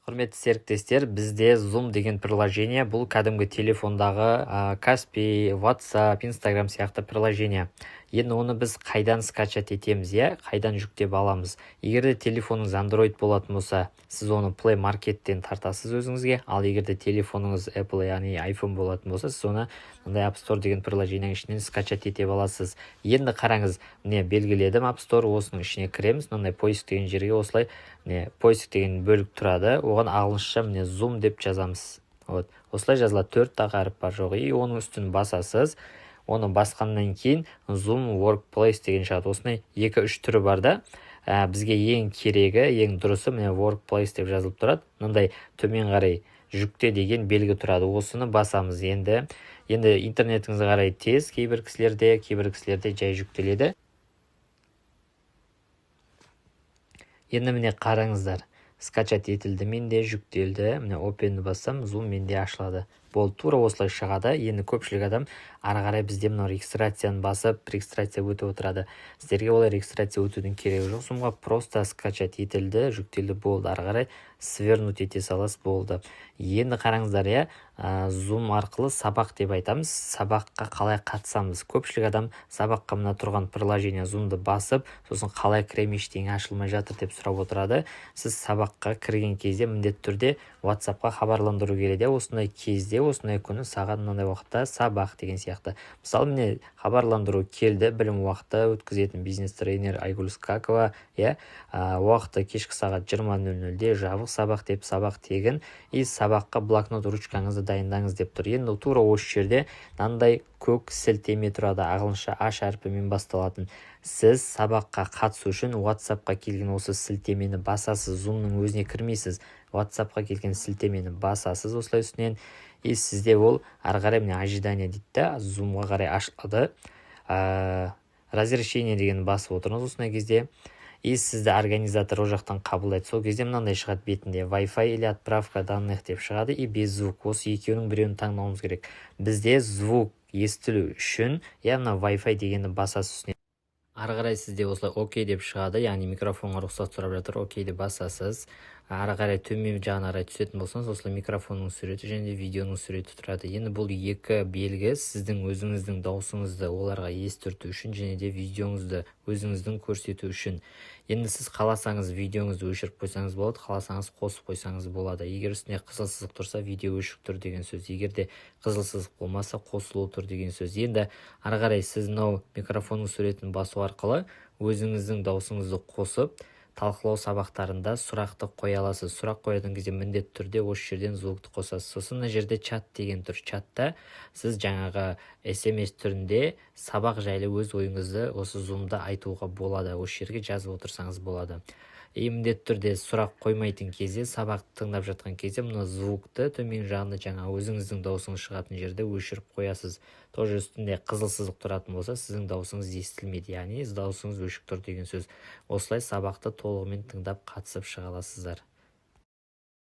Құрметті серіктестер, бізде Zoom деген приложение, бұл кәдімгі телефондағы Каспи, WhatsApp, Instagram сияқты приложение. Енді оны біз қайдан скачать етеміз, қайдан жүктеп аламыз? Егерде телефоныңыз Android болатын болса, сіз оны Play Market'тен тартасыз өзіңізге, ал егерде телефоныңыз Apple, яғни iPhone болатын болса, сіз оны App Store деген приложенияның ішінен скачать ете аласыз. Енді қараңыз, міне белгіледім App Store, осының ішіне кіреміз, мынандай поиск деген жерге осылай поиск деген бөлік тұрады, оған ағылшынша міне Zoom деп жазамыз. Осылай жазылады, 4 тағы әріп бар жоқ, оның үстін басасыз. Оны басқаннан кейін Zoom Workplace деген шығады. Осындай 2-3 түрі бар да. Бізге ең керегі, ең дұрысы міне Workplace деп жазылып тұрады. Мындай төмен қарай жүкте деген белгі тұрады. Осыны басамыз. Енді интернетіңізге қарай тез, кейбір кісілерде жай жүктеледі. Енді міне қараңыздар, скачать етілді, менде жүктелді. Міне Open'ді бассам, Zoom менде ашылады. Бұл тура осылай шығады. Енді көпшілік адам ары қарай бізде мынау регистрацияны басып, регистрация өтіп отырады. Сіздерге олай регистрация өтудің керегі жоқ. Zoomға просто скачать етілді, жүктелді, болды. Ары қарай свернуть ете саласыз, болды. Енді қараңыздар, Zoom арқылы сабақ деп айтамыз. Сабаққа қалай қатысамыз? Көпшілік адам сабаққа мына тұрған приложение Zoom'ды басып, сосын қалай кірем, ештеңе ашылмай жатыр деп сұрап отырады. Сіз сабаққа кірген кезде міндетті түрде WhatsApp-қа хабарландыру келеді. Осындай кезде, осындай күні сағат мынандай уақытта сабақ деген сияқты. Мысалы, міне хабарландыру келді, білім уақыты өткізетін бизнес-тренер Айгүл Скакова, уақыты кешкі сағат 20:00-де жабық сабақ деп, сабақ тегін, сабаққа блокнот ручкаңызды дайындаңыз деп тұр. Енді тура осы жерде мынандай көк сілтеме тұрады, ағылшынша H әрпімен басталатын. Сіз сабаққа қатысу үшін WhatsApp-қа келген осы сілтемені басасыз, Zoom-ның өзіне кірмейсіз. WhatsApp-қа келген сілтемені басасыз осылай үстінен. Сізде ол ары қарай міне ожидание дейді, Zoom-ға қарай ашылады. Разрешение деген басып отырыңыз осындай кезде. Сізді организатор о жақтан қабылдайды. Сол кезде мынандай шығады бетінде Wi-Fi или отправка данных деп шығады, без звук. Осы екеуінің біреуін таңдауымыз керек. Бізде звук естілу үшін, мына Wi-Fi дегенді басасыз үстіне. Ары қарай сізде осылай окей деп шығады, яғни микрофонға рұқсат сұрап жатыр, окей деп басасыз. Ары қарай төмен жағына қарай түсетін болсаңыз, осылай микрофонның суреті және видеоның суреті тұрады. Енді бұл екі белгі сіздің өзіңіздің даусыңызды оларға естірту үшін және де видеоңызды өзіңіздің көрсету үшін. Енді сіз қаласаңыз видеоңызды өшіріп қойсаңыз болады, қаласаңыз қосып қойсаңыз болады. Егер үстіне қызыл сызық тұрса, видео өшіп тұр деген сөз. Егер де қызыл сызық болмаса, қосылу тұр деген сөз. Енді ары қарай сіз мынау микрофонның суретін басу арқылы өзіңіздің даусыңызды қосып, талқылау сабақтарында сұрақты қоя аласыз. Сұрақ қоятын кезде міндетті түрде осы жерден звукты қосасыз. Сосын мына жерде чат деген тұр. Чатта сіз жаңағы SMS түрінде сабақ жайлы өз ойыңызды осы Zoom-да айтуға болады. Осы жерге жазып отырсаңыз болады. Міндетті түрде сұрақ қоймайтын кезде, сабақ тыңдап жатқан кезде мына звукты төмен жағында жаңа өзіңіздің даусыңыз шығатын жерде өшіріп қоясыз. Тоже үстінде қызыл сызық тұратын болса, сіздің даусыңыз естілмейді, яғни даусыңыз өшіп тұр деген сөз. Осылай сабақты толығымен тыңдап қатысып шыға аласыздар.